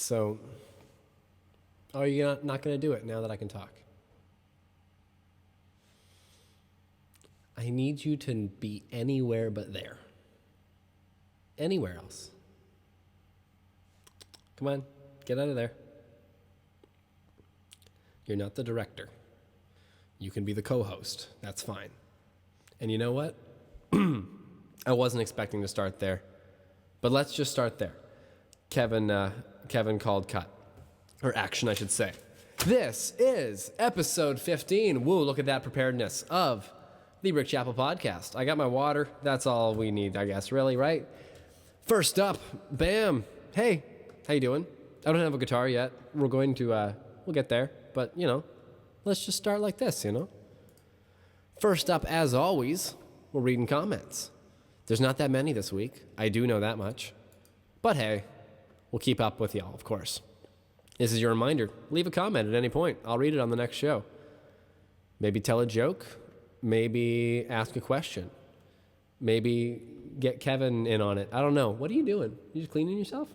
So, are you not going to do it now that I can talk? I need you to be anywhere but there. Anywhere else. Come on, get out of there. You're not the director. You can be the co-host. That's fine. And you know what? I wasn't expecting to start there, but let's just start there. Kevin called cut. Or action, I should say. This is episode 15. Woo, look at that preparedness of the Chappell podcast. I got my water. That's all we need, I guess, really, right? First up, bam. Hey, how you doing? I don't have a guitar yet. We're going to, we'll get there. But, let's just start like this, First up, as always, we're reading comments. There's not that many this week. I do know that much. But hey, we'll keep up with y'all, of course. This is your reminder. Leave a comment at any point. I'll read it on the next show. Maybe tell a joke. Maybe ask a question. Maybe get Kevin in on it. I don't know. What are you doing? You just cleaning yourself?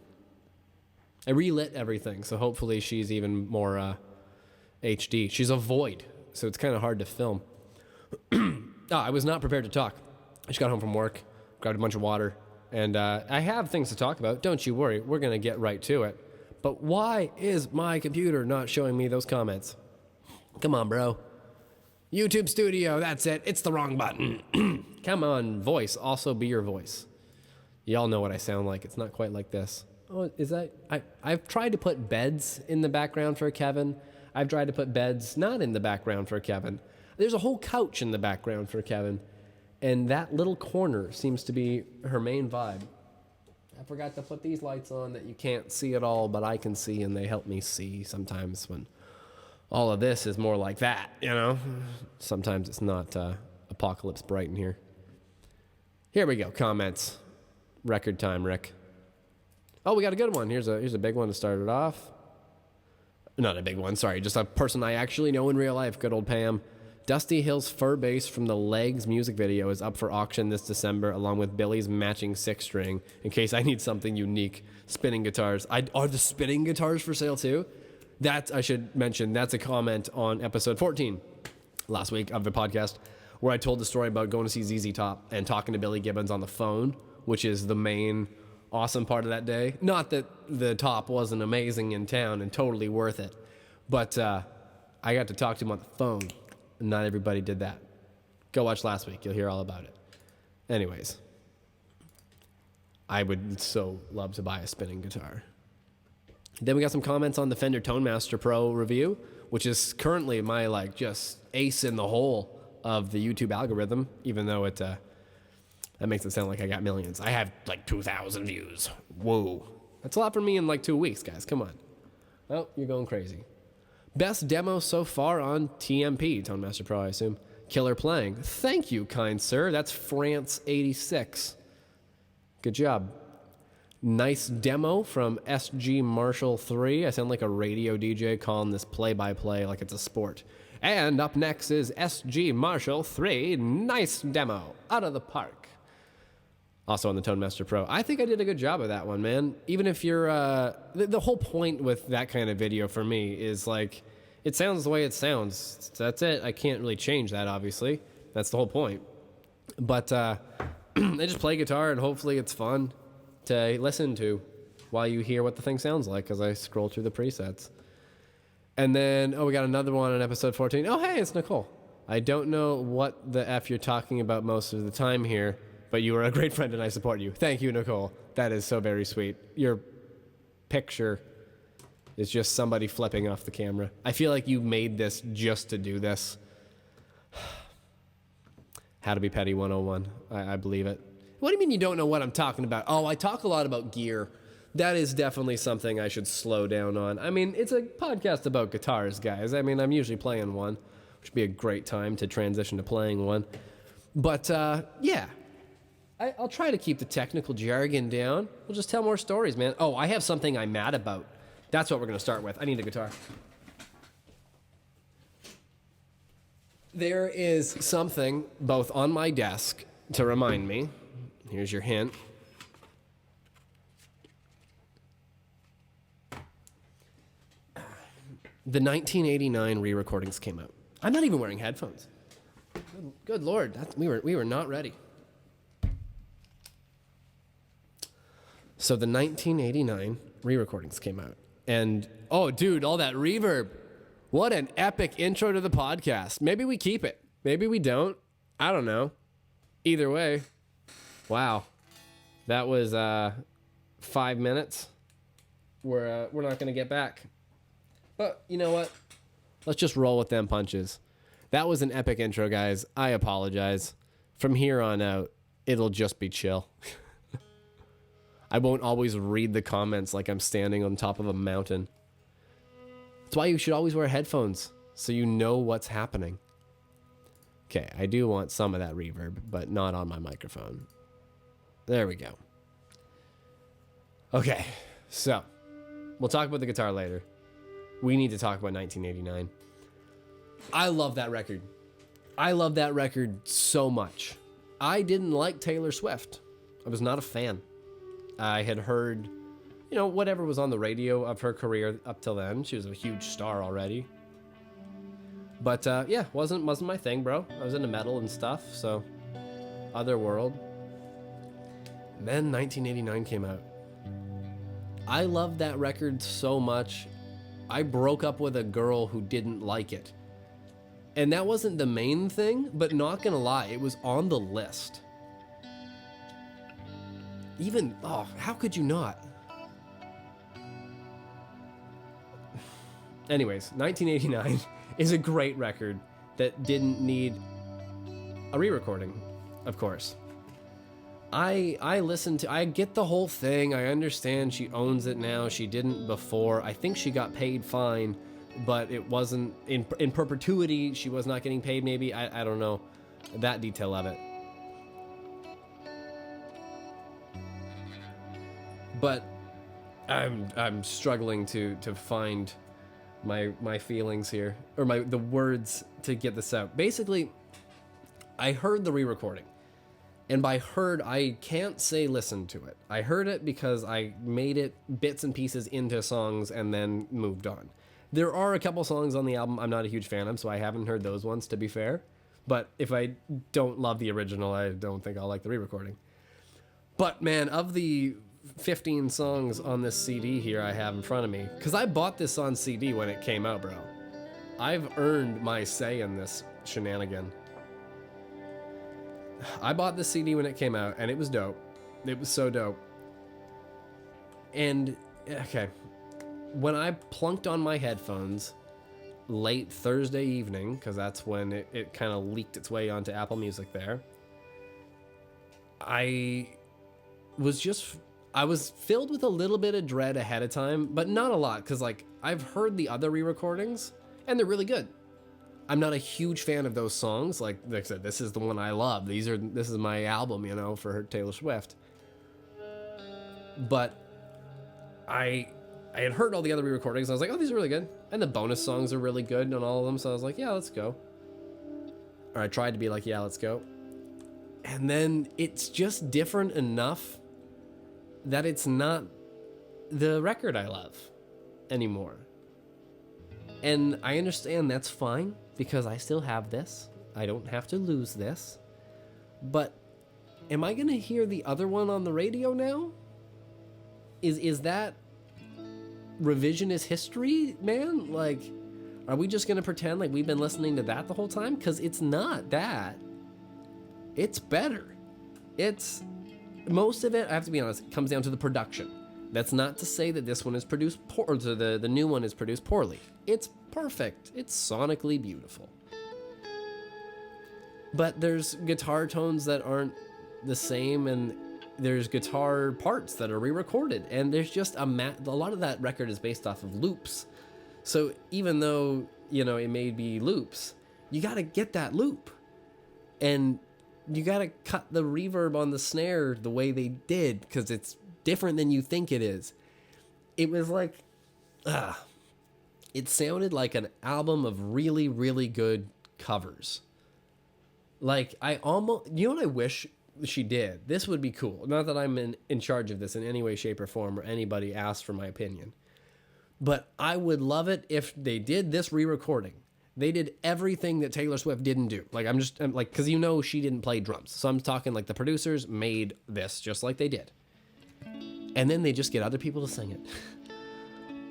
I relit everything, so hopefully she's even more HD. She's a void, so it's kind of hard to film. I was not prepared to talk. I just got home from work, grabbed a bunch of water, and I have things to talk about. Don't you worry. We're going to get right to it. But why is my computer not showing me those comments? Come on, bro. YouTube Studio, that's it. It's the wrong button. Come on, voice. Also be your voice. Y'all know what I sound like. It's not quite like this. Oh, is that... I've tried to put beds in the background for Kevin. I've tried to put beds not in the background for Kevin. There's a whole couch in the background for Kevin. And that little corner seems to be her main vibe. I forgot to put these lights on that you can't see at all, but I can see, and they help me see sometimes when all of this is more like that, Sometimes it's not apocalypse bright in here. Here we go, comments. Record time, Rick. Oh, we got a good one. Here's a big one to start it off. Not a big one, sorry. Just a person I actually know in real life, good old Pam. Dusty Hill's fur bass from the Legs music video is up for auction this December, along with Billy's matching 6-string, in case I need something unique. Spinning guitars. Are the spinning guitars for sale too? That, I should mention, that's a comment on episode 14 last week of the podcast, where I told the story about going to see ZZ Top and talking to Billy Gibbons on the phone, which is the main awesome part of that day. Not that the Top wasn't amazing in town and totally worth it, but I got to talk to him on the phone. Not everybody did that. Go watch last week. You'll hear all about it. Anyways, I would so love to buy a spinning guitar. Then we got some comments on the Fender ToneMaster Pro review, which is currently my just ace in the hole of the YouTube algorithm, even though it that makes it sound like I got millions. I have 2,000 views. Whoa. That's a lot for me in 2 weeks, guys. Come on. Oh, you're going crazy. Best demo so far on TMP, ToneMaster Pro, I assume. Killer playing. Thank you, kind sir. That's France 86. Good job. Nice demo from SG Marshall 3. I sound like a radio DJ calling this play-by-play like it's a sport. And up next is SG Marshall 3. Nice demo. Out of the park. Also on the ToneMaster Pro. I think I did a good job of that one, man. Even if you're... the whole point with that kind of video for me is it sounds the way it sounds. That's it. I can't really change that, obviously. That's the whole point. But I just play guitar, and hopefully it's fun to listen to while you hear what the thing sounds like as I scroll through the presets. And then, we got another one on episode 14. Oh, hey, it's Nicole. I don't know what the F you're talking about most of the time here, but you are a great friend and I support you. Thank you, Nicole. That is so very sweet. Your picture is just somebody flipping off the camera. I feel like you made this just to do this. How to be petty 101. I believe it. What do you mean you don't know what I'm talking about? Oh, I talk a lot about gear. That is definitely something I should slow down on. I mean, it's a podcast about guitars, guys. I mean, I'm usually playing one, which would be a great time to transition to playing one. But, yeah. I'll try to keep the technical jargon down. We'll just tell more stories, man. Oh, I have something I'm mad about. That's what we're going to start with. I need a guitar. There is something both on my desk to remind me. Here's your hint. The 1989 re-recordings came out. I'm not even wearing headphones. Good Lord, we were not ready. So the 1989 re-recordings came out. And, oh, dude, all that reverb. What an epic intro to the podcast. Maybe we keep it. Maybe we don't. I don't know. Either way, wow. That was 5 minutes. We're not going to get back. But you know what? Let's just roll with them punches. That was an epic intro, guys. I apologize. From here on out, it'll just be chill. I won't always read the comments like I'm standing on top of a mountain. That's why you should always wear headphones, so you know what's happening. Okay, I do want some of that reverb, but not on my microphone. There we go. Okay, so we'll talk about the guitar later. We need to talk about 1989. I love that record. I love that record so much. I didn't like Taylor Swift. I was not a fan. I had heard, whatever was on the radio of her career up till then. She was a huge star already. But yeah, wasn't my thing, bro. I was into metal and stuff, so other world. And then 1989 came out. I loved that record so much. I broke up with a girl who didn't like it. And that wasn't the main thing, but not gonna lie, it was on the list. How could you not? Anyways, 1989 is a great record that didn't need a re-recording, of course. I get the whole thing. I understand she owns it now. She didn't before. I think she got paid fine, but it wasn't in perpetuity. She was not getting paid maybe. I don't know that detail of it. But I'm struggling to find my feelings here, or the words to get this out. Basically, I heard the re-recording. And by heard, I can't say listen to it. I heard it because I made it bits and pieces into songs and then moved on. There are a couple songs on the album I'm not a huge fan of, so I haven't heard those ones, to be fair. But if I don't love the original, I don't think I'll like the re-recording. But man, of the 15 songs on this CD here I have in front of me, because I bought this on CD when it came out, bro. I've earned my say in this shenanigan. I bought the CD when it came out, and it was dope. It was so dope. And, okay, when I plunked on my headphones late Thursday evening, because that's when it kind of leaked its way onto Apple Music there, I was filled with a little bit of dread ahead of time, but not a lot, because, I've heard the other re-recordings, and they're really good. I'm not a huge fan of those songs. Like I said, this is the one I love. This is my album, for Taylor Swift. But I had heard all the other re-recordings. And I was like, oh, these are really good. And the bonus songs are really good on all of them. So I was like, yeah, let's go. Or I tried to be like, yeah, let's go. And then it's just different enough that it's not the record I love anymore. And I understand that's fine, because I still have this. I don't have to lose this. But am I going to hear the other one on the radio now? Is that revisionist history, man? Are we just going to pretend like we've been listening to that the whole time? Because it's not that. It's better. Most of it, I have to be honest, comes down to the production. That's not to say that this one is produced poor, or the new one is produced poorly. It's perfect. It's sonically beautiful. But there's guitar tones that aren't the same, and there's guitar parts that are re-recorded, and there's just a lot of that record is based off of loops. So even though, it may be loops, you got to get that loop. And you got to cut the reverb on the snare the way they did, because it's different than you think it is. It was it sounded like an album of really, really good covers. I almost, what I wish she did? This would be cool. Not that I'm in charge of this in any way, shape, or form, or anybody asked for my opinion. But I would love it if they did this re-recording. They did everything that Taylor Swift didn't do. Like, I'm like, because she didn't play drums. So I'm talking like the producers made this just like they did. And then they just get other people to sing it.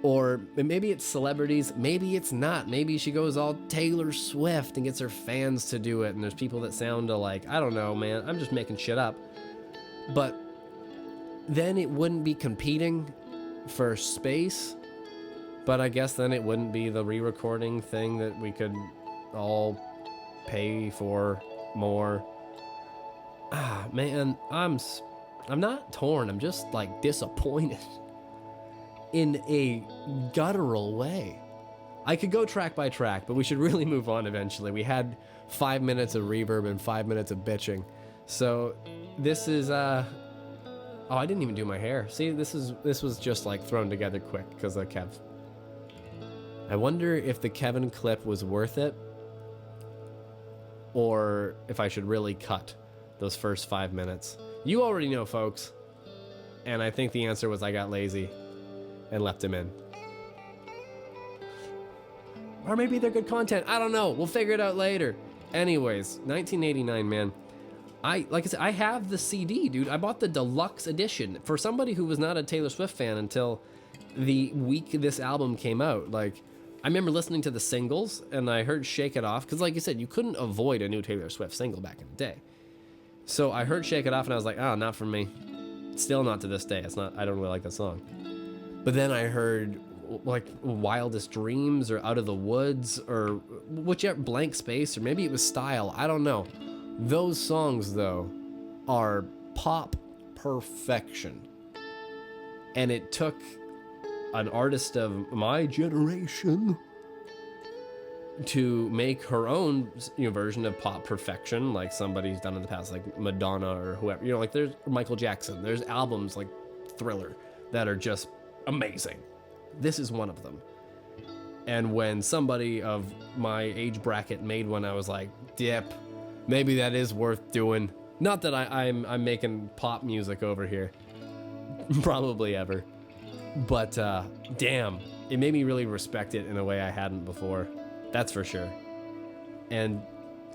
Or maybe it's celebrities. Maybe it's not. Maybe she goes all Taylor Swift and gets her fans to do it. And there's people that sound alike. I don't know, man. I'm just making shit up. But then it wouldn't be competing for space. But I guess then it wouldn't be the re-recording thing that we could all pay for more. Man, I'm not torn. I'm just like disappointed in a guttural way. I could go track by track, but we should really move on eventually. We had 5 minutes of reverb and 5 minutes of bitching. So this is oh, I didn't even do my hair. See, this was just like thrown together quick because of Kev. I wonder if the Kevin clip was worth it, or if I should really cut those first 5 minutes. You already know, folks. And I think the answer was I got lazy and left him in. Or maybe they're good content. I don't know. We'll figure it out later. Anyways, 1989, man. Like I said, I have the CD, dude. I bought the deluxe edition. For somebody who was not a Taylor Swift fan until the week this album came out, like, I remember listening to the singles, and I heard Shake It Off, because like you said, you couldn't avoid a new Taylor Swift single back in the day. So I heard Shake It Off, and I was like, oh, not for me. Still not to this day. It's not. I don't really like that song. But then I heard, like, Wildest Dreams, or Out of the Woods, or whichever, Blank Space, or maybe it was Style. I don't know. Those songs, though, are pop perfection. And it took an artist of my generation to make her own version of pop perfection, like somebody's done in the past, like Madonna or whoever. Like there's Michael Jackson. There's albums like Thriller that are just amazing. This is one of them. And when somebody of my age bracket made one, I was like, dip, maybe that is worth doing. Not that I'm making pop music over here. Probably ever. But damn, it made me really respect it in a way I hadn't before. That's for sure. And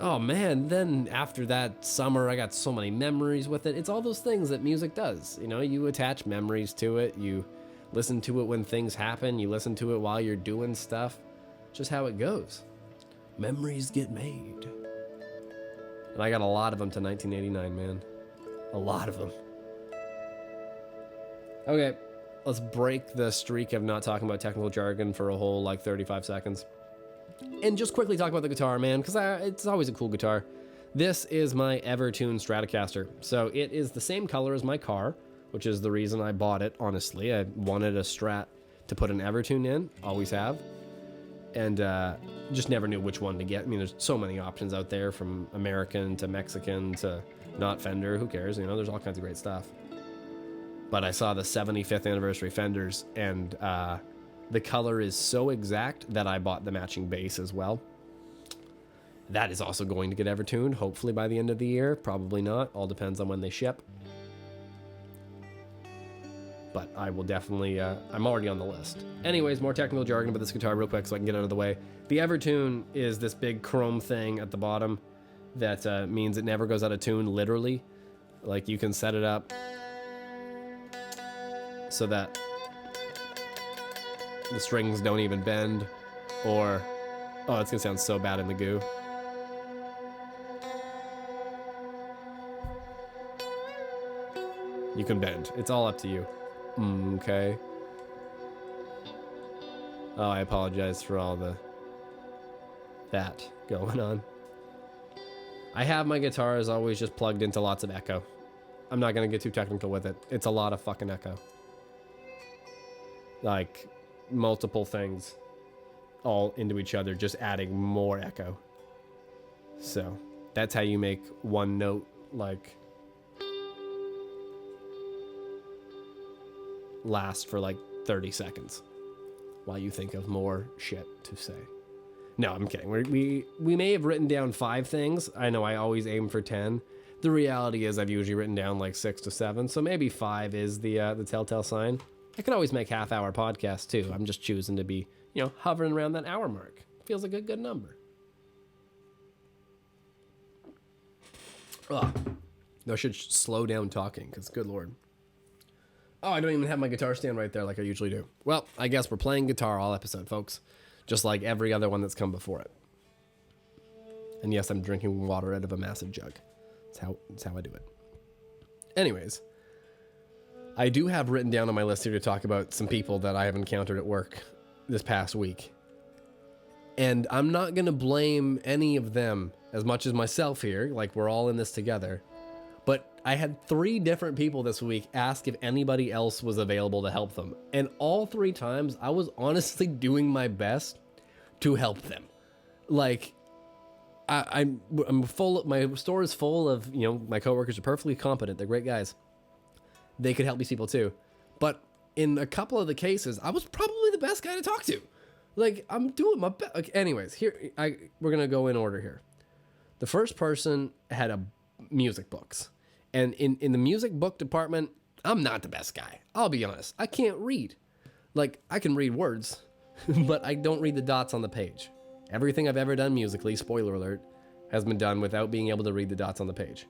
oh man, then after that summer, I got so many memories with it. It's all those things that music does. You attach memories to it. You listen to it when things happen. You listen to it while you're doing stuff. Just how it goes. Memories get made. And I got a lot of them to 1989, man. A lot of them. Okay. Let's break the streak of not talking about technical jargon for a whole, 35 seconds. And just quickly talk about the guitar, man, because it's always a cool guitar. This is my Evertune Stratocaster. So it is the same color as my car, which is the reason I bought it, honestly. I wanted a Strat to put an Evertune in, always have. And just never knew which one to get. I mean, there's so many options out there, from American to Mexican to not Fender. Who cares? There's all kinds of great stuff. But I saw the 75th anniversary Fenders, and the color is so exact that I bought the matching bass as well. That is also going to get Evertuned, hopefully by the end of the year. Probably not. All depends on when they ship. But I will definitely... I'm already on the list. Anyways, more technical jargon about this guitar real quick so I can get out of the way. The Evertune is this big chrome thing at the bottom that means it never goes out of tune, literally. Like, you can set it up so that the strings don't even bend, or... Oh, it's gonna sound so bad in the goo. You can bend. It's all up to you. Okay. Oh, I apologize for all that going on. I have my guitar, as always, just plugged into lots of echo. I'm not gonna get too technical with it. It's a lot of fucking echo. Like, multiple things all into each other, just adding more echo. So, that's how you make one note, like, last for like 30 seconds while you think of more shit to say. No, I'm kidding. We may have written down 5 things. I know I always aim for 10. The reality is I've usually written down like 6 to 7, so maybe 5 is the telltale sign. I could always make half-hour podcasts too. I'm just choosing to be, hovering around that hour mark. Feels like a good number. Ugh. No, I should slow down talking, because good lord. Oh, I don't even have my guitar stand right there like I usually do. Well, I guess we're playing guitar all episode, folks. Just like every other one that's come before it. And yes, I'm drinking water out of a massive jug. That's how I do it. Anyways, I do have written down on my list here to talk about some people that I have encountered at work this past week. And I'm not going to blame any of them as much as myself here. Like, we're all in this together. But I had 3 different people this week ask if anybody else was available to help them. And all 3 times, I was honestly doing my best to help them. Like, I'm full. My store is full of, my coworkers are perfectly competent. They're great guys. They could help these people too. But in a couple of the cases, I was probably the best guy to talk to. Like, I'm doing my best. Okay, anyways, we're going to go in order here. The first person had music books. And in the music book department, I'm not the best guy. I'll be honest. I can't read. Like, I can read words, but I don't read the dots on the page. Everything I've ever done musically, spoiler alert, has been done without being able to read the dots on the page.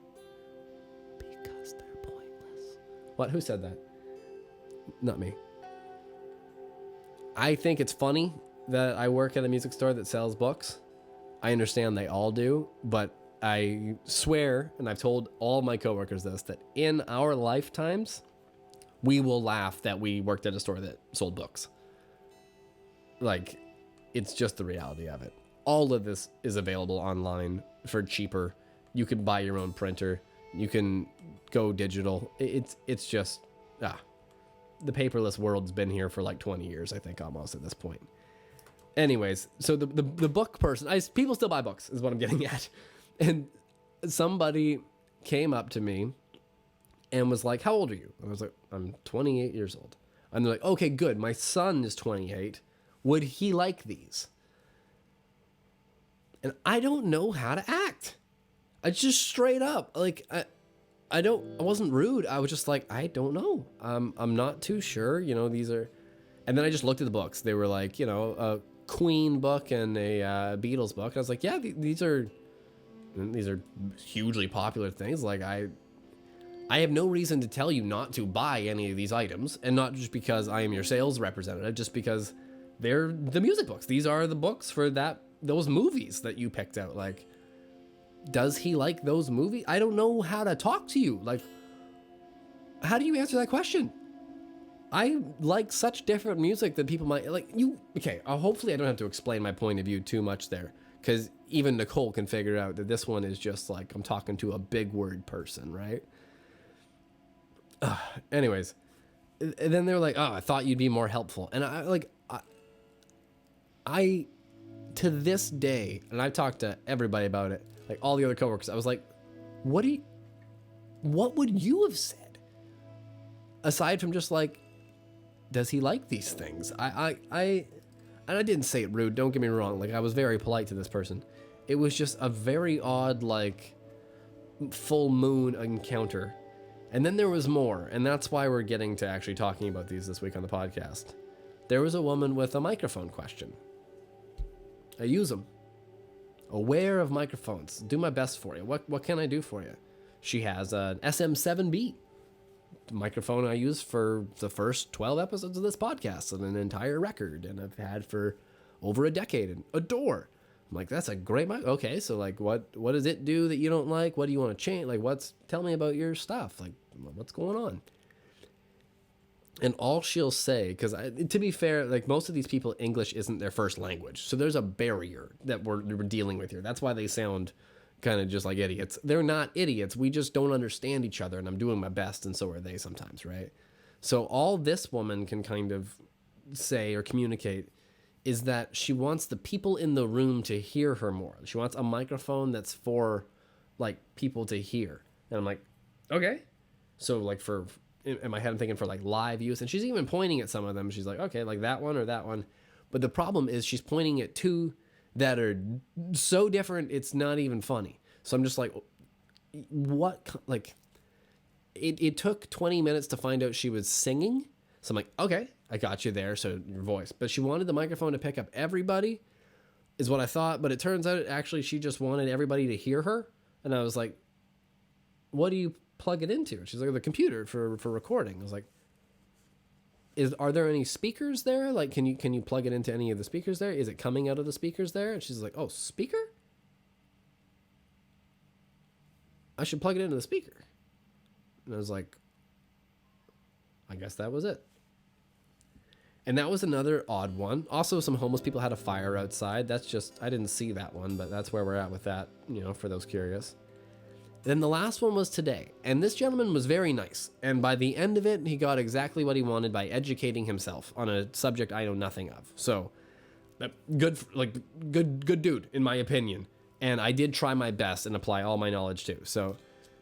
Because they're pointless. What? Who said that? Not me. I think it's funny that I work at a music store that sells books. I understand they all do, but I swear, and I've told all my coworkers this, that in our lifetimes, we will laugh that we worked at a store that sold books. Like, it's just the reality of it. All of this is available online for cheaper. You can buy your own printer. You can go digital. It's just, the paperless world's been here for like 20 years, I think, almost at this point. Anyways, so the book person, people still buy books, is what I'm getting at. And somebody came up to me and was like, how old are you? And I was like, I'm 28 years old. And they're like, okay, good. My son is 28. Would he like these? And I don't know how to act. I just straight up, like, I wasn't rude. I was just like, I don't know. I'm not too sure. These are, and then I just looked at the books. They were like, a Queen book and a Beatles book. And I was like, yeah, these are hugely popular things. Like, I have no reason to tell you not to buy any of these items, and not just because I am your sales representative, just because they're the music books. These are the books for those movies that you picked out. Like, does he like those movies? I don't know how to talk to you. Like, how do you answer that question? I like such different music that people might like. Okay, hopefully I don't have to explain my point of view too much there, because even Nicole can figure out that this one is just like, I'm talking to a big word person, right? Anyways, and then they're like, oh, I thought you'd be more helpful. And I to this day, and I've talked to everybody about it, like all the other coworkers, I was like, what would you have said? Aside from just like, does he like these things? And I didn't say it rude, don't get me wrong. Like, I was very polite to this person. It was just a very odd, like, full moon encounter. And then there was more, and that's why we're getting to actually talking about these this week on the podcast. There was a woman with a microphone question. I use them. Aware of microphones. Do my best for you. What can I do for you? She has an SM7B. The microphone I use for the first 12 episodes of this podcast, and an entire record, and I've had for over a decade, and a door. I'm like, that's a great mic. Okay, so like, what does it do that you don't like? What do you want to change? Like, tell me about your stuff. Like, what's going on? And all she'll say, because to be fair, like, most of these people, English isn't their first language, so there's a barrier that we're dealing with here. That's why they sound kind of just like idiots. They're not idiots. We just don't understand each other, and I'm doing my best, and so are they sometimes, right? So all this woman can kind of say or communicate is that she wants the people in the room to hear her more. She wants a microphone that's for, like, people to hear. And I'm like, okay. So, like, in my head, I'm thinking for, like, live use. And she's even pointing at some of them. She's like, okay, like that one or that one. But the problem is she's pointing at two that are so different, it's not even funny. So I'm just like, what? Like, it took 20 minutes to find out she was singing. So I'm like, okay, I got you there. So your voice, but she wanted the microphone to pick up everybody, is what I thought. But it turns out actually she just wanted everybody to hear her. And I was like, what do you plug it into? She's like, the computer for recording. I was like, are there any speakers there? Like, can you plug it into any of the speakers there? Is it coming out of the speakers there? And she's like, oh, speaker? I should plug it into the speaker. And I was like, I guess that was it. And that was another odd one. Also, some homeless people had a fire outside. That's just, I didn't see that one, but that's where we're at with that, for those curious. Then the last one was today. And this gentleman was very nice. And by the end of it, he got exactly what he wanted by educating himself on a subject I know nothing of. So, good dude, in my opinion. And I did try my best and apply all my knowledge too. So,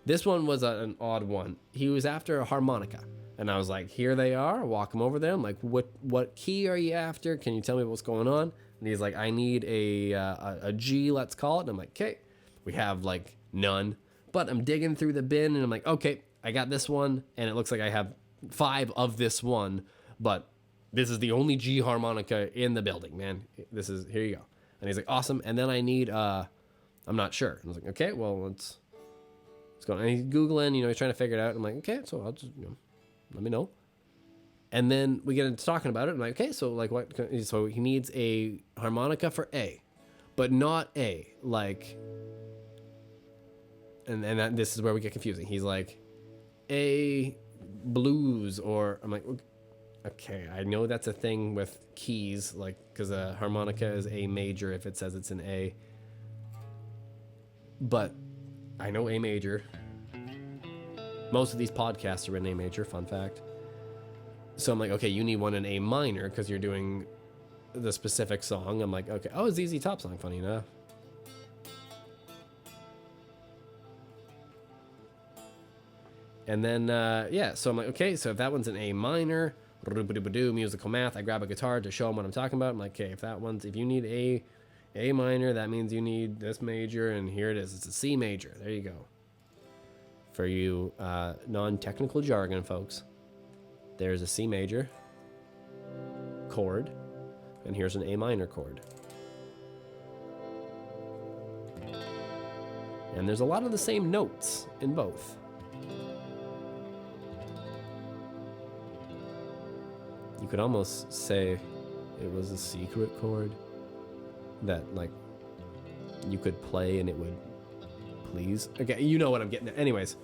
this one was an odd one. He was after a harmonica. And I was like, here they are. Walk him over there. I'm like, what key are you after? Can you tell me what's going on? And he's like, I need a G, let's call it. And I'm like, okay. We have like none. But I'm digging through the bin and I'm like, okay, I got this one. And it looks like I have 5 of this one. But this is the only G harmonica in the building, man. Here you go. And he's like, awesome. And then I need, I'm not sure. And I was like, okay, well, let's go. And he's Googling, he's trying to figure it out. I'm like, okay, so I'll just, let me know. And then we get into talking about it. I'm like, okay, so like what? So he needs a harmonica for A, but not A. Like, and this is where we get confusing. He's like, A blues, or I'm like, okay, I know that's a thing with keys, like, because a harmonica is A major if it says it's an A. But I know A major. Most of these podcasts are in A major, fun fact. So I'm like, okay, you need one in A minor because you're doing the specific song. I'm like, okay, it's ZZ Top song, funny enough. And then, so I'm like, okay, so if that one's an A minor, musical math, I grab a guitar to show him what I'm talking about. I'm like, okay, if you need A minor, that means you need this major, and here it is. It's a C major. There you go. For you non-technical jargon folks, there's a C major chord, and here's an A minor chord. And there's a lot of the same notes in both. You could almost say it was a secret chord that, like, you could play and it would please. Okay, you know what I'm getting at. Anyways.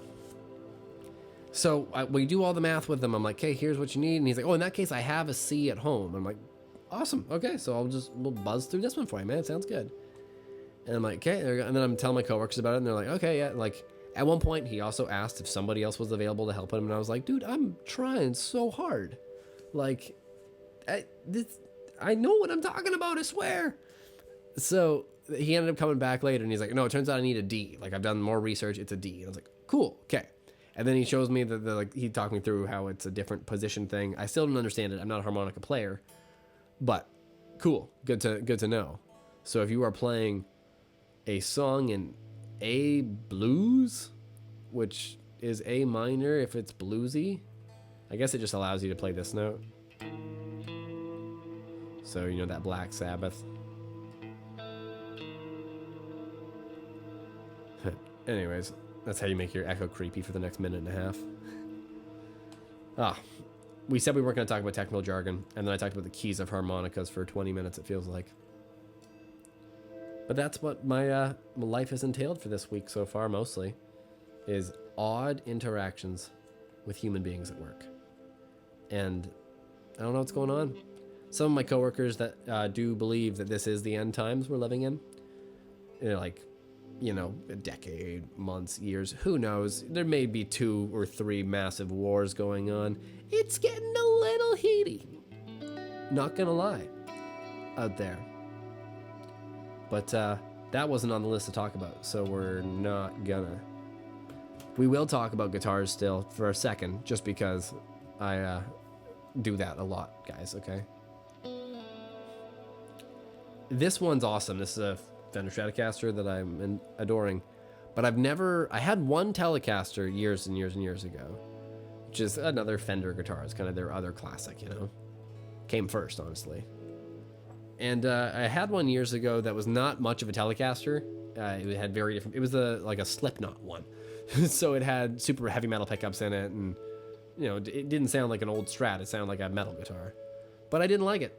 So we do all the math with him. I'm like, okay, here's what you need. And he's like, oh, in that case, I have a C at home. I'm like, awesome. Okay, so we'll buzz through this one for you, man. It sounds good. And I'm like, okay. And then I'm telling my coworkers about it, and they're like, okay, yeah. Like, at one point, he also asked if somebody else was available to help him. And I was like, dude, I'm trying so hard. Like, I know what I'm talking about, I swear. So he ended up coming back later, and he's like, no, it turns out I need a D. Like, I've done more research. It's a D. And I was like, cool, okay. And then he shows me that he talked me through how it's a different position thing. I still don't understand it. I'm not a harmonica player, but cool. Good to know. So if you are playing a song in A blues, which is A minor if it's bluesy, I guess it just allows you to play this note. So, that Black Sabbath. Anyways. That's how you make your echo creepy for the next minute and a half. We said we weren't going to talk about technical jargon, and then I talked about the keys of harmonicas for 20 minutes, it feels like. But that's what my life has entailed for this week so far, mostly, is odd interactions with human beings at work. And I don't know what's going on. Some of my coworkers that do believe that this is the end times we're living in. A decade, months, years, who knows? There may be 2 or 3 massive wars going on. It's getting a little heaty. Not gonna lie. Out there. But that wasn't on the list to talk about, so we're not gonna. We will talk about guitars still for a second, just because I do that a lot, guys, okay? This one's awesome. This is a Fender Stratocaster that I'm adoring, but I had one Telecaster years and years and years ago, which is another Fender guitar. It's kind of their other classic, you know. Came first, honestly. And I had one years ago that was not much of a Telecaster. It had very different. It was like a Slipknot one, so it had super heavy metal pickups in it, and you know, it didn't sound like an old Strat. It sounded like a metal guitar, but I didn't like it.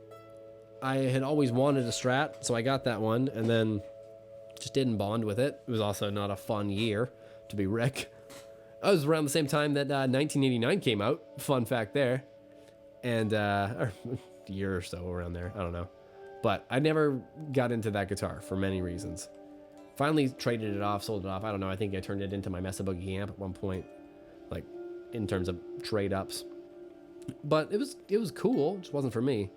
I had always wanted a Strat, so I got that one, and then just didn't bond with it. It was also not a fun year to be Rick. I was around the same time that 1989 came out. Fun fact there, and or a year or so around there. I don't know. But I never got into that guitar for many reasons. Finally traded it off, sold it off. I don't know. I think I turned it into my Mesa Boogie amp at one point, like in terms of trade ups. But it was cool. It just wasn't for me.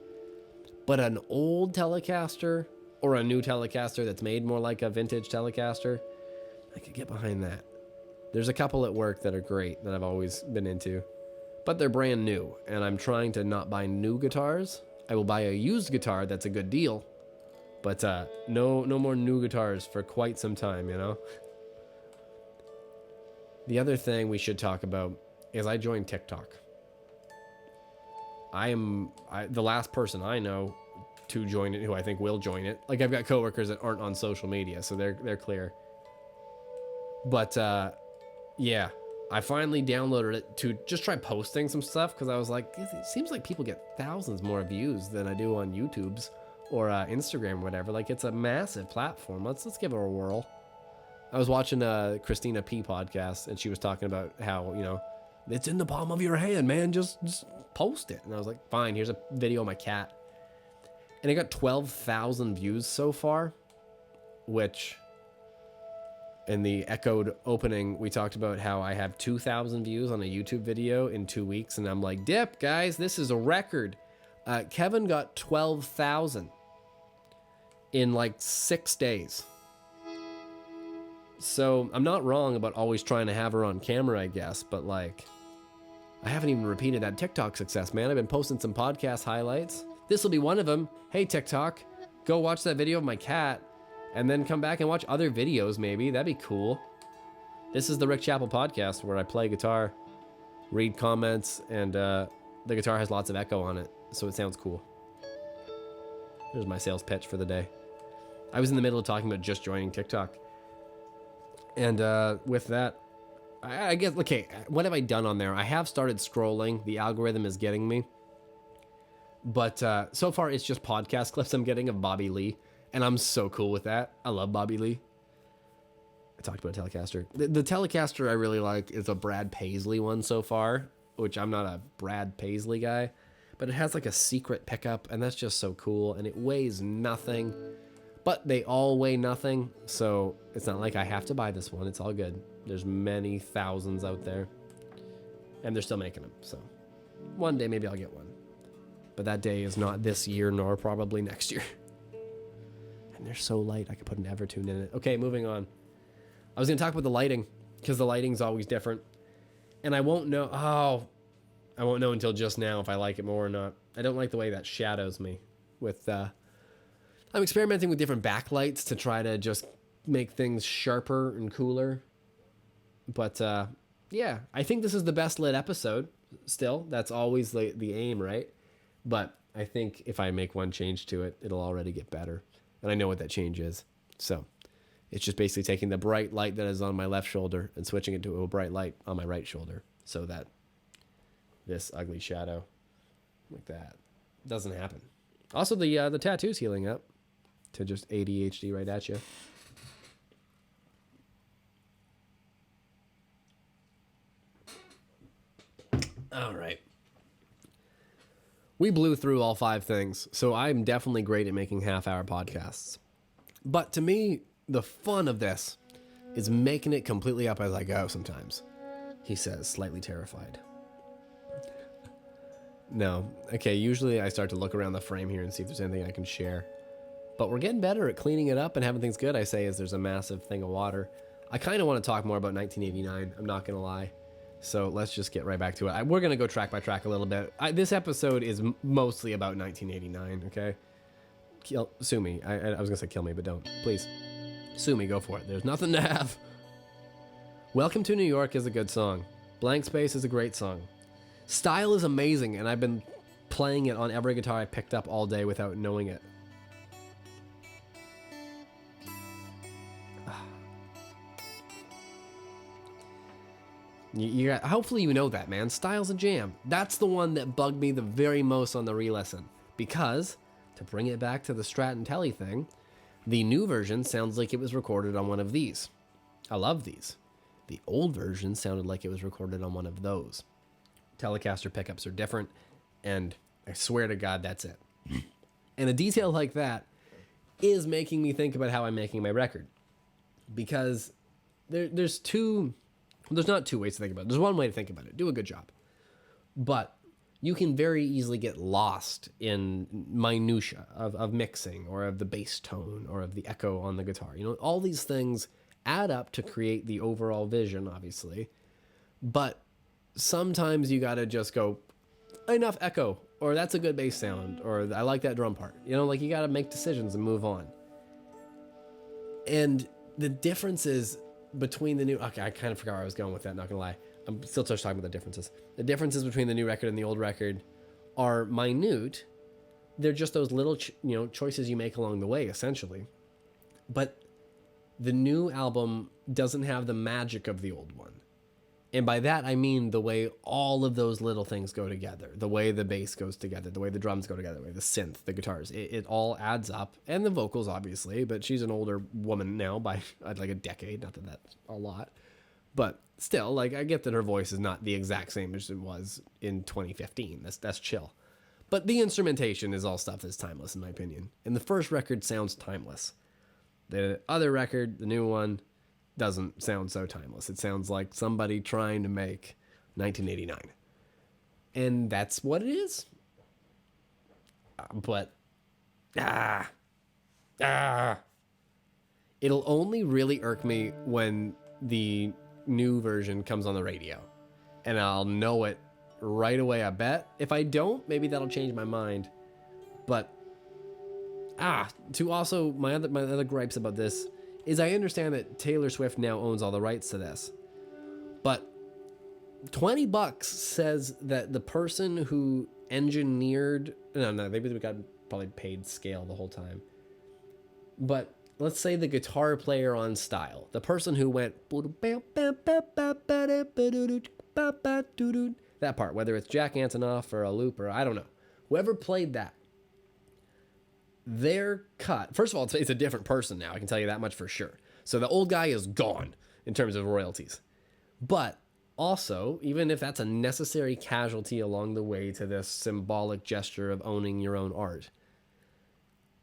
But an old Telecaster or a new Telecaster that's made more like a vintage Telecaster, I could get behind that. There's a couple at work that are great that I've always been into, but they're brand new, and I'm trying to not buy new guitars. I will buy a used guitar that's a good deal, but no more new guitars for quite some time, you know? The other thing we should talk about is I joined TikTok. I am the last person I know to join it who I think will join it. Like, I've got coworkers that aren't on social media, so they're clear. But yeah, I finally downloaded it to just try posting some stuff, because I was like, it seems like people get thousands more views than I do on YouTube's or Instagram or whatever. Like, it's a massive platform. Let's give it a whirl. I was watching Christina P podcast, and she was talking about how, you know, it's in the palm of your hand, man. Just post it. And I was like, fine, here's a video of my cat. And it got 12,000 views so far, which in the echoed opening, we talked about how I have 2,000 views on a YouTube video in 2 weeks. And I'm like, dip, guys, this is a record. Kevin got 12,000 in like 6 days. So I'm not wrong about always trying to have her on camera, I guess. But like, I haven't even repeated that TikTok success, man. I've been posting some podcast highlights. This will be one of them. Hey, TikTok, go watch that video of my cat and then come back and watch other videos, maybe. That'd be cool. This is the Rick Chappell podcast, where I play guitar, read comments, and the guitar has lots of echo on it, so it sounds cool. There's my sales pitch for the day. I was in the middle of talking about just joining TikTok. And with that, I guess, okay, what have I done on there? I have started scrolling. The algorithm is getting me. But so far, it's just podcast clips I'm getting of Bobby Lee. And I'm so cool with that. I love Bobby Lee. I talked about Telecaster. The Telecaster I really like is a Brad Paisley one so far, which I'm not a Brad Paisley guy. But it has like a secret pickup, and that's just so cool. And it weighs nothing. But they all weigh nothing, so it's not like I have to buy this one. It's all good. There's many thousands out there. And they're still making them, so one day maybe I'll get one. But that day is not this year, nor probably next year. And they're so light, I could put an Evertune in it. Okay, moving on. I was going to talk about the lighting, because the lighting's always different. And I won't know until just now if I like it more or not. I don't like the way that shadows me. I'm experimenting with different backlights to try to just make things sharper and cooler. But yeah, I think this is the best lit episode. Still, that's always the aim, right? But I think if I make one change to it, it'll already get better. And I know what that change is. So it's just basically taking the bright light that is on my left shoulder and switching it to a bright light on my right shoulder, so that this ugly shadow like that doesn't happen. Also, the tattoo's healing up to just ADHD right at you. All right. We blew through all 5 things, so I'm definitely great at making half-hour podcasts. But to me, the fun of this is making it completely up as I go sometimes, he says, slightly terrified. No. Okay, usually I start to look around the frame here and see if there's anything I can share. But we're getting better at cleaning it up and having things good, I say, as there's a massive thing of water. I kind of want to talk more about 1989, I'm not going to lie. So let's just get right back to it. We're going to go track by track a little bit. This episode is mostly about 1989, okay? Sue me. I was going to say kill me, but don't. Please. Sue me, go for it. There's nothing to have. Welcome to New York is a good song. Blank Space is a great song. Style is amazing, and I've been playing it on every guitar I picked up all day without knowing it. Hopefully you know that, man. Style's a jam. That's the one that bugged me the very most on the re-listen. Because, to bring it back to the Strat and Telly thing, the new version sounds like it was recorded on one of these. I love these. The old version sounded like it was recorded on one of those. Telecaster pickups are different, and I swear to God, that's it. And a detail like that is making me think about how I'm making my record. Because there's not two ways to think about it. There's one way to think about it. Do a good job. But you can very easily get lost in minutia of mixing or of the bass tone or of the echo on the guitar. You know, all these things add up to create the overall vision, obviously. But sometimes you got to just go, enough echo, or that's a good bass sound, or I like that drum part. You know, like you got to make decisions and move on. And the differences between the new... Okay, I kind of forgot where I was going with that, not gonna lie. I'm still just talking about the differences. The differences between the new record and the old record are minute. They're just those little choices you make along the way, essentially. But the new album doesn't have the magic of the old one. And by that, I mean the way all of those little things go together. The way the bass goes together, the way the drums go together, the way the synth, the guitars. It all adds up. And the vocals, obviously. But she's an older woman now by like a decade. Not that that's a lot. But still, like, I get that her voice is not the exact same as it was in 2015. That's chill. But the instrumentation is all stuff that's timeless, in my opinion. And the first record sounds timeless. The other record, the new one, doesn't sound so timeless. It sounds like somebody trying to make 1989. And that's what it is. But, it'll only really irk me when the new version comes on the radio. And I'll know it right away, I bet. If I don't, maybe that'll change my mind. But, to also, my other gripes about this is I understand that Taylor Swift now owns all the rights to this. But $20 says that the person who engineered... No, maybe we got probably paid scale the whole time. But let's say the guitar player on Style, the person who went... That part, whether it's Jack Antonoff or a loop or I don't know. Whoever played that, their cut, first of all, it's a different person now. I can tell you that much for sure. So the old guy is gone in terms of royalties. But also, even if that's a necessary casualty along the way to this symbolic gesture of owning your own art,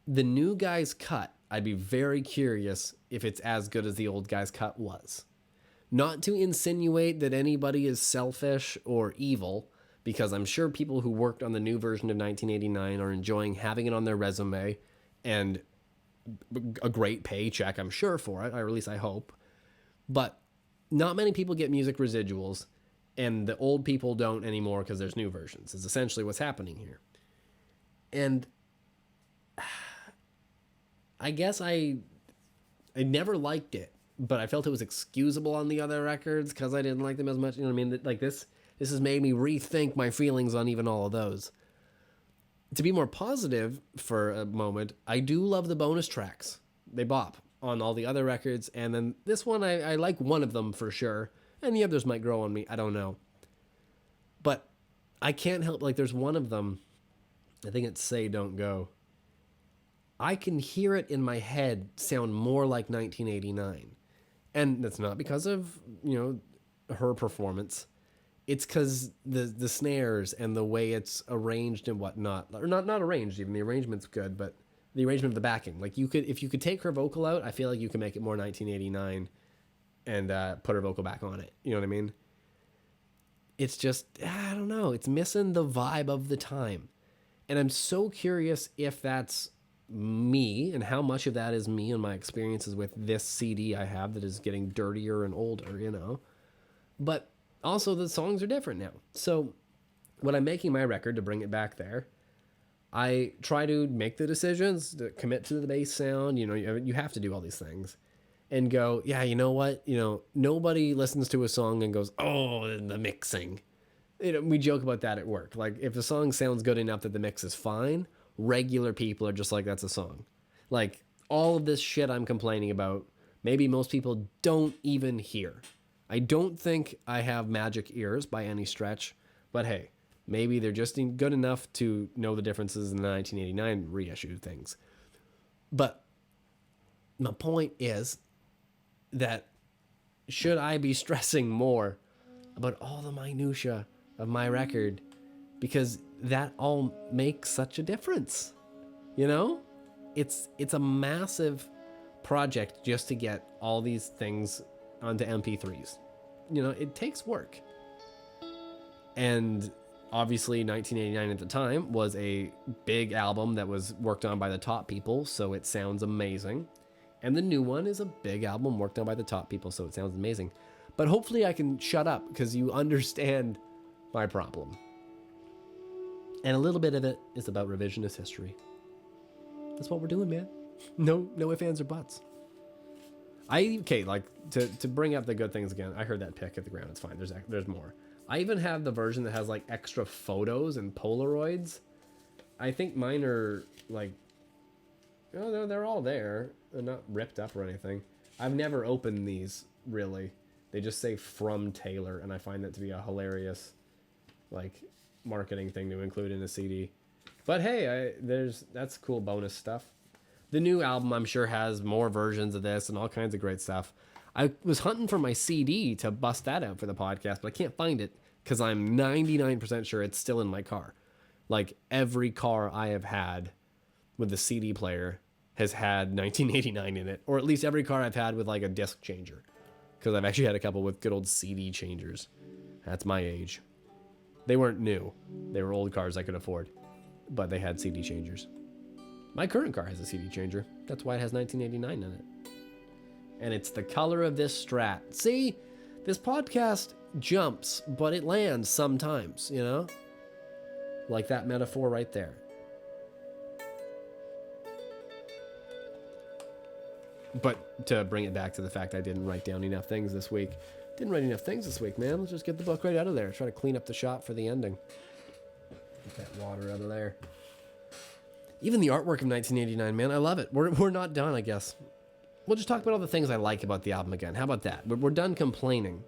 the new guy's cut, I'd be very curious if it's as good as the old guy's cut was. Not to insinuate that anybody is selfish or evil, because I'm sure people who worked on the new version of 1989 are enjoying having it on their resume and a great paycheck, I'm sure, for it, or at least I hope. But not many people get music residuals, and the old people don't anymore because there's new versions, is essentially what's happening here. And I guess I never liked it, but I felt it was excusable on the other records because I didn't like them as much. You know what I mean? Like this has made me rethink my feelings on even all of those. To be more positive for a moment, I do love the bonus tracks. They bop on all the other records, and then this one, I like one of them for sure, and the others might grow on me. I don't know. But I can't help, like, there's one of them, I think it's Say Don't Go. I can hear it in my head sound more like 1989. And that's not because of, her performance. It's because the snares and the way it's arranged and whatnot, or not arranged even, the arrangement's good, but the arrangement of the backing. Like if you could take her vocal out, I feel like you can make it more 1989 and put her vocal back on it. You know what I mean? It's just, I don't know. It's missing the vibe of the time. And I'm so curious if that's me and how much of that is me and my experiences with this CD I have that is getting dirtier and older, But also, the songs are different now. So when I'm making my record, to bring it back there, I try to make the decisions, to commit to the bass sound. You have to do all these things. And go, yeah, you know what? Nobody listens to a song and goes, oh, the mixing. We joke about that at work. Like, if the song sounds good enough that the mix is fine, regular people are just like, that's a song. Like, all of this shit I'm complaining about, maybe most people don't even hear. I don't think I have magic ears by any stretch, but hey, maybe they're just good enough to know the differences in the 1989 reissue things. But my point is that should I be stressing more about all the minutia of my record, because that all makes such a difference, you know? It's a massive project just to get all these things onto MP3s. You know, it takes work. And obviously 1989 at the time was a big album that was worked on by the top people, so it sounds amazing. And the new one is a big album worked on by the top people, so it sounds amazing. But hopefully I can shut up because you understand my problem. And a little bit of it is about revisionist history. That's what we're doing, man. No ifs, ands, or buts. To bring up the good things again, I heard that pick at the ground. It's fine. There's more. I even have the version that has like extra photos and Polaroids. I think mine are like, oh, they're all there. They're not ripped up or anything. I've never opened these, really. They just say from Taylor, and I find that to be a hilarious, like, marketing thing to include in a CD. But hey, that's cool bonus stuff. The new album, I'm sure, has more versions of this and all kinds of great stuff. I was hunting for my CD to bust that out for the podcast, but I can't find it because I'm 99% sure it's still in my car. Like, every car I have had with the CD player has had 1989 in it, or at least every car I've had with like a disc changer, because I've actually had a couple with good old CD changers. That's my age. They weren't new. They were old cars I could afford, but they had CD changers. My current car has a CD changer. That's why it has 1989 in it. And it's the color of this Strat. See, this podcast jumps, but it lands sometimes, you know? Like that metaphor right there. But to bring it back to the fact I didn't write down enough things this week. Didn't write enough things this week, man. Let's just get the book right out of there. Try to clean up the shop for the ending. Get that water out of there. Even the artwork of 1989, man, I love it. We're not done, I guess. We'll just talk about all the things I like about the album again. How about that? We're done complaining.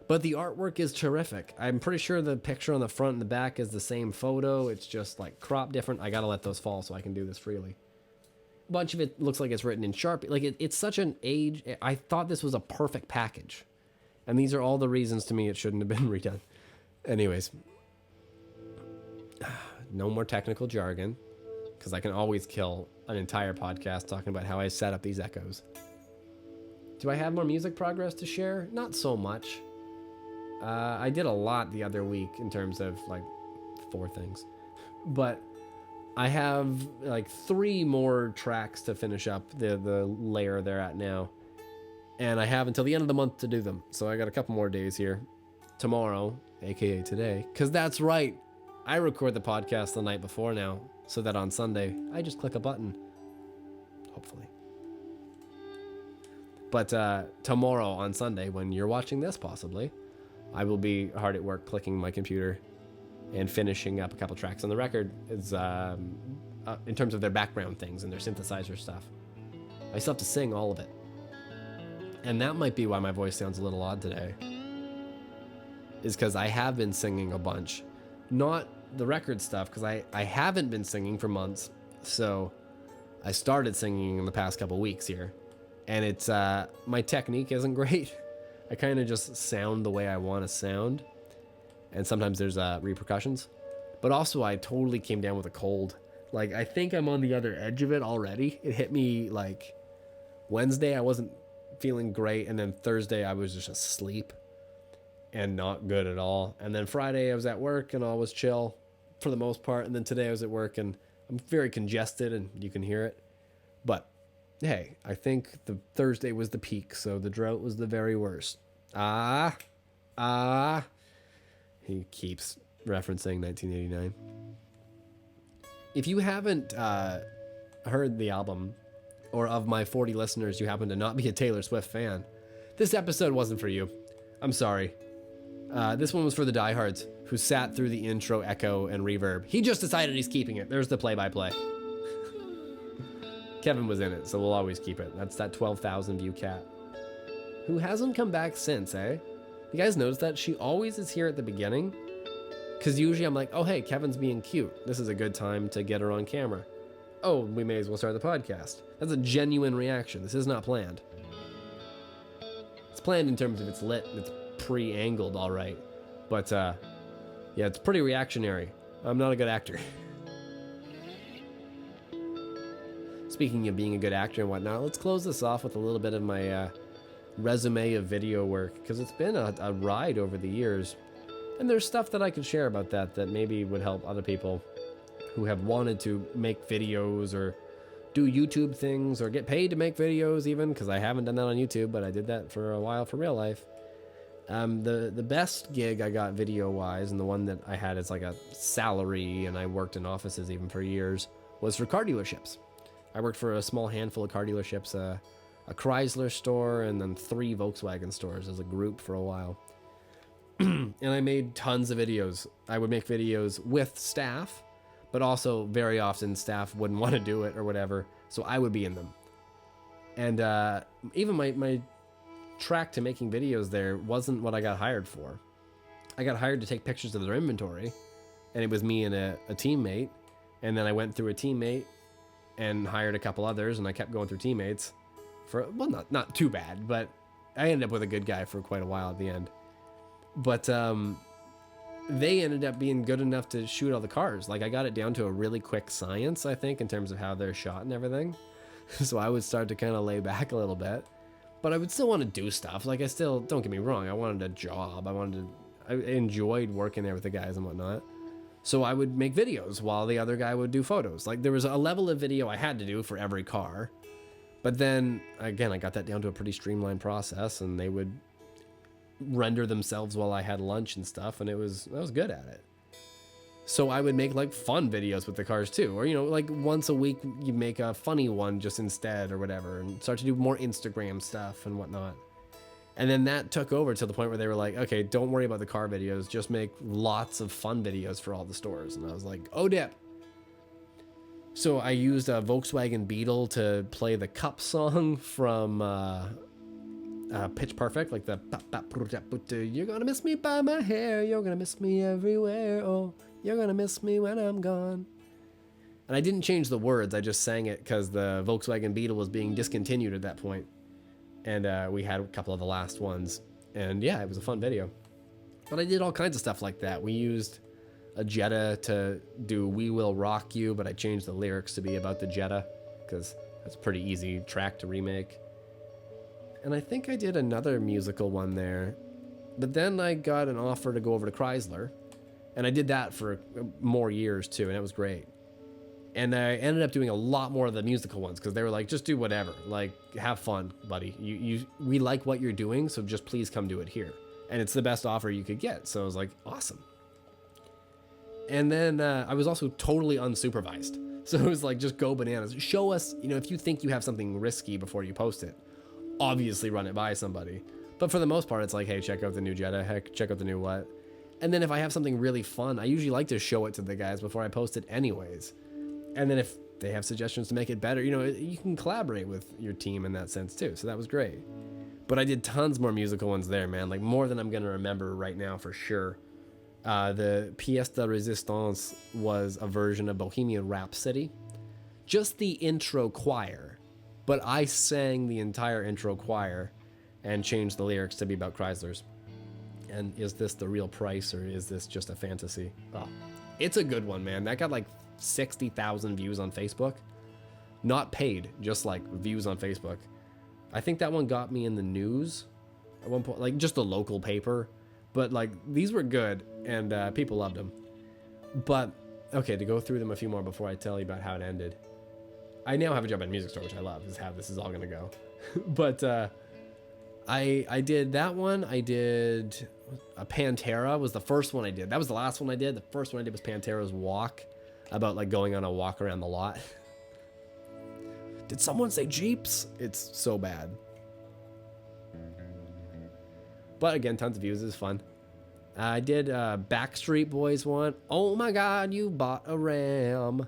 But the artwork is terrific. I'm pretty sure the picture on the front and the back is the same photo. It's just like cropped different. I gotta let those fall so I can do this freely. A bunch of it looks like it's written in Sharpie. Like, it's such an age. I thought this was a perfect package. And these are all the reasons to me it shouldn't have been redone. Anyways. No more technical jargon, because I can always kill an entire podcast talking about how I set up these echoes. Do I have more music progress to share? Not so much. I did a lot the other week in terms of like 4 things. But I have like 3 more tracks to finish up the layer they're at now. And I have until the end of the month to do them. So I got a couple more days here. Tomorrow, aka today. Because that's right. I record the podcast the night before now, so that on Sunday, I just click a button. Hopefully. But tomorrow on Sunday, when you're watching this possibly, I will be hard at work clicking my computer and finishing up a couple tracks on the record is, in terms of their background things and their synthesizer stuff. I still have to sing all of it. And that might be why my voice sounds a little odd today. Is because I have been singing a bunch. Not the record stuff, because I haven't been singing for months. So I started singing in the past couple weeks here. And it's, my technique isn't great. I kind of just sound the way I want to sound. And sometimes there's repercussions. But also I totally came down with a cold. Like, I think I'm on the other edge of it already. It hit me like Wednesday. I wasn't feeling great. And then Thursday I was just asleep and not good at all. And then Friday I was at work and all was chill for the most part. And then today I was at work and I'm very congested and you can hear it. But hey, I think the Thursday was the peak, so the drought was the very worst. He keeps referencing 1989. If you haven't heard the album, or of my 40 listeners, you happen to not be a Taylor Swift fan, this episode wasn't for you. I'm sorry. This one was for the diehards who sat through the intro, echo, and reverb. He just decided he's keeping it. There's the play-by-play. Kevin was in it, so we'll always keep it. That's that 12,000 view cat. Who hasn't come back since, eh? You guys notice that? She always is here at the beginning. Because usually I'm like, oh, hey, Kevin's being cute. This is a good time to get her on camera. Oh, we may as well start the podcast. That's a genuine reaction. This is not planned. It's planned in terms of it's lit and it's pre-angled all right. But, yeah, it's pretty reactionary. I'm not a good actor. Speaking of being a good actor and whatnot, let's close this off with a little bit of my resume of video work, because it's been a ride over the years. And there's stuff that I could share about that maybe would help other people who have wanted to make videos or do YouTube things or get paid to make videos even, because I haven't done that on YouTube, but I did that for a while for real life. The best gig I got video-wise, and the one that I had as like a salary, and I worked in offices even for years, was for car dealerships. I worked for a small handful of car dealerships, a Chrysler store, and then 3 Volkswagen stores as a group for a while. And I made tons of videos. I would make videos with staff, but also very often staff wouldn't want to do it or whatever, so I would be in them. And even my track to making videos there wasn't what I got hired for. I got hired to take pictures of their inventory, and it was me and a teammate, and then I went through a teammate and hired a couple others, and I kept going through teammates for, well, not too bad, but I ended up with a good guy for quite a while at the end. But they ended up being good enough to shoot all the cars. Like, I got it down to a really quick science, I think, in terms of how they're shot and everything. So I would start to kind of lay back a little bit. But I would still want to do stuff. Like, I still, don't get me wrong, I wanted a job. I enjoyed working there with the guys and whatnot. So I would make videos while the other guy would do photos. Like, there was a level of video I had to do for every car. But then, again, I got that down to a pretty streamlined process, and they would render themselves while I had lunch and stuff, and I was good at it. So I would make like fun videos with the cars too, or like once a week you make a funny one just instead or whatever, and start to do more Instagram stuff and whatnot. And then that took over to the point where they were like, okay, don't worry about the car videos, just make lots of fun videos for all the stores. And I was like, oh dip. So I used a Volkswagen Beetle to play the Cup song from Pitch Perfect, like the you're gonna miss me by my hair, you're gonna miss me everywhere, oh, you're gonna miss me when I'm gone. And I didn't change the words, I just sang it because the Volkswagen Beetle was being discontinued at that point. And we had a couple of the last ones, and yeah, it was a fun video. But I did all kinds of stuff like that. We used a Jetta to do We Will Rock You, but I changed the lyrics to be about the Jetta because that's a pretty easy track to remake. And I think I did another musical one there, but then I got an offer to go over to Chrysler, and I did that for more years too, and it was great. And I ended up doing a lot more of the musical ones because they were like, just do whatever, like have fun, buddy. We like what you're doing, so just please come do it here. And it's the best offer you could get, so I was like, awesome. And then I was also totally unsupervised, so it was like, just go bananas. Show us, if you think you have something risky before you post it. Obviously run it by somebody, but for the most part it's like, hey, check out the new Jetta, heck, check out the new what. And then if I have something really fun, I usually like to show it to the guys before I post it anyways. And then if they have suggestions to make it better, you can collaborate with your team in that sense too, so that was great. But I did tons more musical ones there, man, like more than I'm gonna remember right now for sure. The Pièce de Résistance was a version of Bohemian Rhapsody, just the intro choir. But I sang the entire intro choir and changed the lyrics to be about Chryslers. And is this the real price, or is this just a fantasy? Oh, it's a good one, man. That got like 60,000 views on Facebook. Not paid, just like views on Facebook. I think that one got me in the news at one point, like just a local paper. But like, these were good, and people loved them. But, okay, to go through them a few more before I tell you about how it ended. I now have a job at a music store, which I love, is how this is all gonna go. But I did that one. I did a Pantera was the first one I did. That was the last one I did. The first one I did was Pantera's Walk, about like going on a walk around the lot. Did someone say Jeeps? It's so bad. But again, tons of views, is fun. I did Backstreet Boys one. Oh my God, you bought a Ram.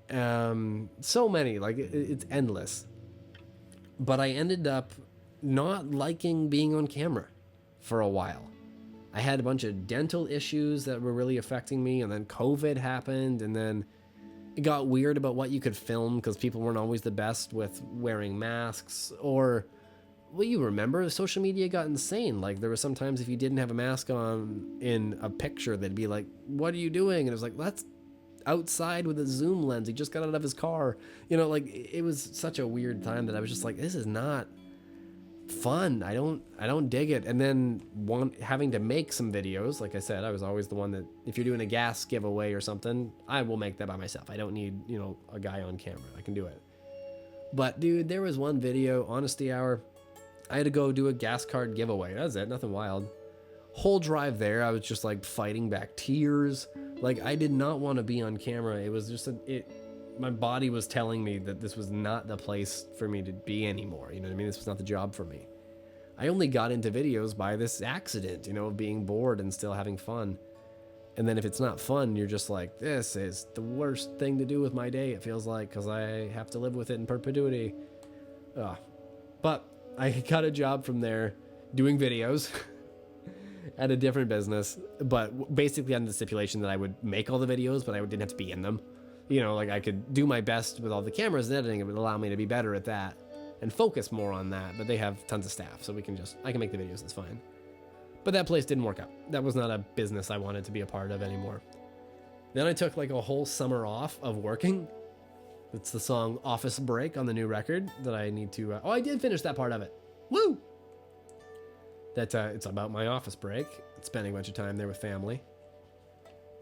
So many, like it's endless. But I ended up not liking being on camera for a while. I had a bunch of dental issues that were really affecting me, and then COVID happened, and then it got weird about what you could film because people weren't always the best with wearing masks. Or, well, you remember social media got insane. Like there were sometimes if you didn't have a mask on in a picture, they'd be like, "What are you doing?" And it was like, "That's outside with a zoom lens. He just got out of his car." You know, like it was such a weird time that I was just like, "This is not fun. I don't dig it." And then having to make some videos, like I said, I was always the one that if you're doing a gas giveaway or something, I will make that by myself. I don't need, a guy on camera. I can do it. But dude, there was one video, Honesty Hour, I had to go do a gas card giveaway. That was it, nothing wild. Whole drive there, I was just like fighting back tears. Like I did not want to be on camera. It was just my body was telling me that this was not the place for me to be anymore. You know what I mean? This was not the job for me. I only got into videos by this accident, of being bored and still having fun. And then if it's not fun, you're just like, this is the worst thing to do with my day, it feels like, because I have to live with it in perpetuity. But I got a job from there doing videos at a different business, but basically under the stipulation that I would make all the videos, but I didn't have to be in them. Like I could do my best with all the cameras and editing. It would allow me to be better at that and focus more on that. But they have tons of staff, so I can make the videos. It's fine. But that place didn't work out. That was not a business I wanted to be a part of anymore. Then I took like a whole summer off of working. It's the song Office Break on the new record that I need to... I did finish that part of it. Woo! It's about my office break. Spending a bunch of time there with family.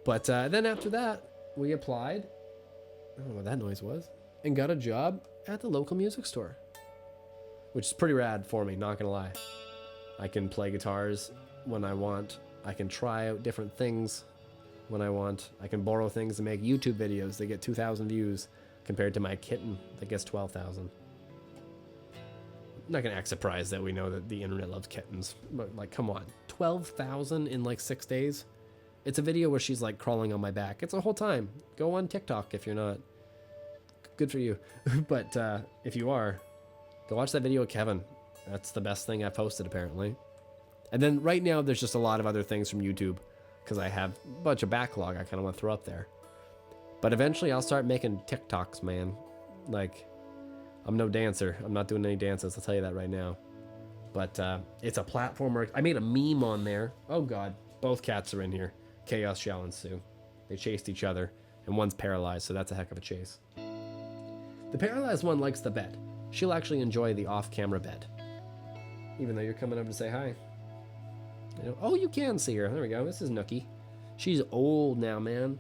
But then after that, we applied. I don't know what that noise was. And got a job at the local music store. Which is pretty rad for me, not gonna lie. I can play guitars when I want. I can try out different things when I want. I can borrow things and make YouTube videos that get 2,000 views compared to my kitten that gets 12,000. I'm not gonna act surprised that we know that the internet loves kittens. But like, come on. 12,000 in like 6 days? It's a video where she's like crawling on my back. It's a whole time. Go on TikTok if you're not. Good for you. But if you are, go watch that video of Kevin. That's the best thing I've posted apparently. And then right now there's just a lot of other things from YouTube because I have a bunch of backlog I kind of want to throw up there. But eventually I'll start making TikToks, man. Like, I'm no dancer. I'm not doing any dances. I'll tell you that right now. But it's a platform where I made a meme on there. Oh God, both cats are in here. Chaos shall ensue. They chased each other, and one's paralyzed, so that's a heck of a chase. The paralyzed one likes the bed. She'll actually enjoy the off-camera bed. Even though you're coming over to say hi. Oh, you can see her. There we go. This is Nookie. She's old now, man.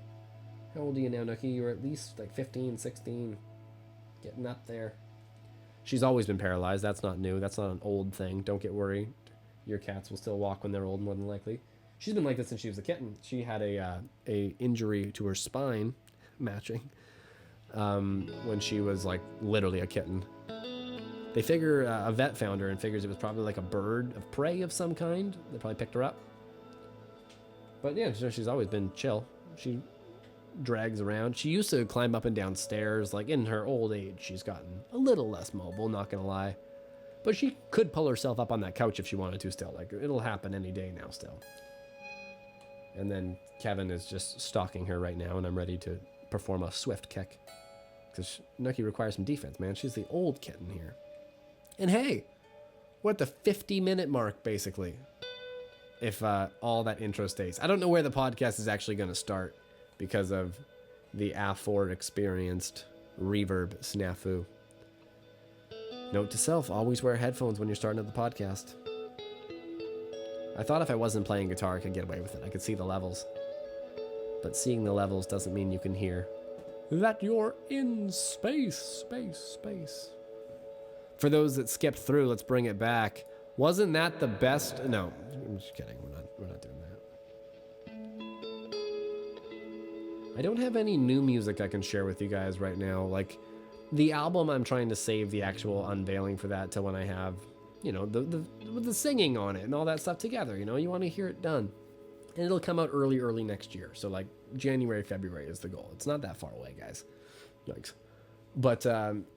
How old are you now, Nookie? You're at least like 15, 16. Getting up there. She's always been paralyzed. That's not new. That's not an old thing. Don't get worried. Your cats will still walk when they're old, more than likely. She's been like this since she was a kitten. She had a injury to her spine, matching, when she was like literally a kitten. They figure a vet found her and figures it was probably like a bird of prey of some kind. They probably picked her up. But yeah, she's always been chill. She drags around. She used to climb up and down stairs. Like in her old age, she's gotten a little less mobile, not gonna lie. But she could pull herself up on that couch if she wanted to still. Like it'll happen any day now still. And then Kevin is just stalking her right now, and I'm ready to perform a swift kick. Because Nookie requires some defense, man. She's the old kitten here. And hey, we're at the 50-minute mark, basically. If all that intro stays. I don't know where the podcast is actually going to start because of the aforeexperienced reverb snafu. Note to self, always wear headphones when you're starting up the podcast. I thought if I wasn't playing guitar, I could get away with it. I could see the levels. But seeing the levels doesn't mean you can hear that you're in space. For those that skipped through, let's bring it back. Wasn't that the best? No, I'm just kidding. We're not doing that. I don't have any new music I can share with you guys right now. Like the album, I'm trying to save the actual unveiling for that till when I have, with the singing on it and all that stuff together. You want to hear it done. And it'll come out early next year. So like January, February is the goal. It's not that far away, guys. Yikes. But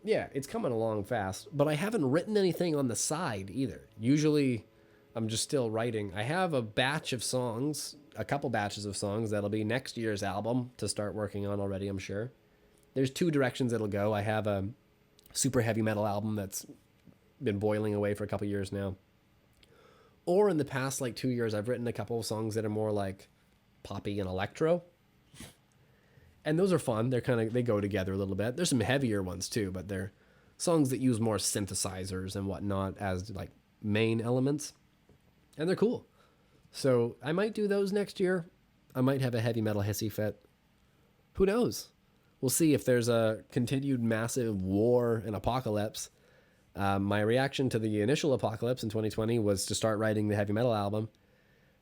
yeah, it's coming along fast. But I haven't written anything on the side either. Usually I'm just still writing. I have a couple batches of songs that'll be next year's album to start working on already, I'm sure. There's two directions it'll go. I have a super heavy metal album that's been boiling away for a couple years now. Or in the past like 2 years, I've written a couple of songs that are more like poppy and electro. And those are fun. They go together a little bit. There's some heavier ones too, but they're songs that use more synthesizers and whatnot as like main elements. And they're cool. So I might do those next year. I might have a heavy metal hissy fit. Who knows? We'll see if there's a continued massive war and apocalypse. My reaction to the initial apocalypse in 2020 was to start writing the heavy metal album.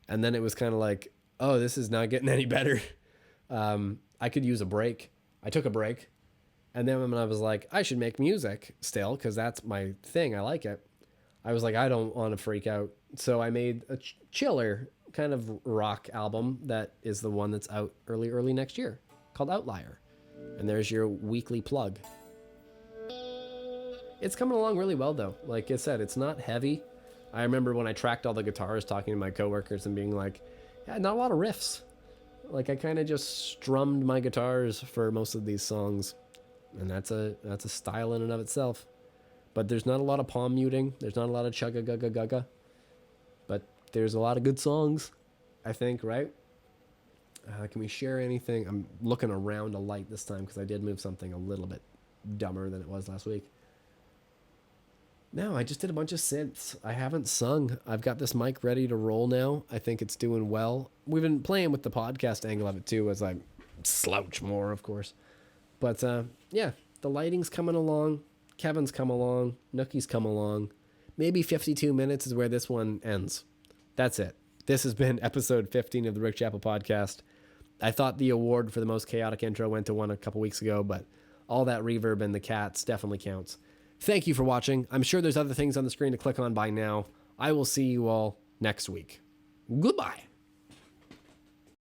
And then it was kind of like, oh, this is not getting any better. I could use a break. I took a break. And then when I was like, I should make music still, because that's my thing. I like it. I was like, I don't want to freak out. So I made a chiller kind of rock album that is the one that's out early next year, called Outlier. And there's your weekly plug. It's coming along really well, though. Like I said, it's not heavy. I remember when I tracked all the guitars, talking to my coworkers and being like, yeah, not a lot of riffs. Like I kind of just strummed my guitars for most of these songs. And that's a style in and of itself. But there's not a lot of palm muting. There's not a lot of chugga-gugga-gugga. But there's a lot of good songs, I think, right? Can we share anything? I'm looking around a light this time because I did move something a little bit dumber than it was last week. No, I just did a bunch of synths. I haven't sung. I've got this mic ready to roll now. I think it's doing well. We've been playing with the podcast angle of it too as I slouch more, of course. But yeah, the lighting's coming along. Kevin's come along. Nookie's come along. Maybe 52 minutes is where this one ends. That's it. This has been episode 15 of the Rick Chappell podcast. I thought the award for the most chaotic intro went to one a couple weeks ago, but all that reverb and the cats definitely counts. Thank you for watching. I'm sure there's other things on the screen to click on by now. I will see you all next week. Goodbye.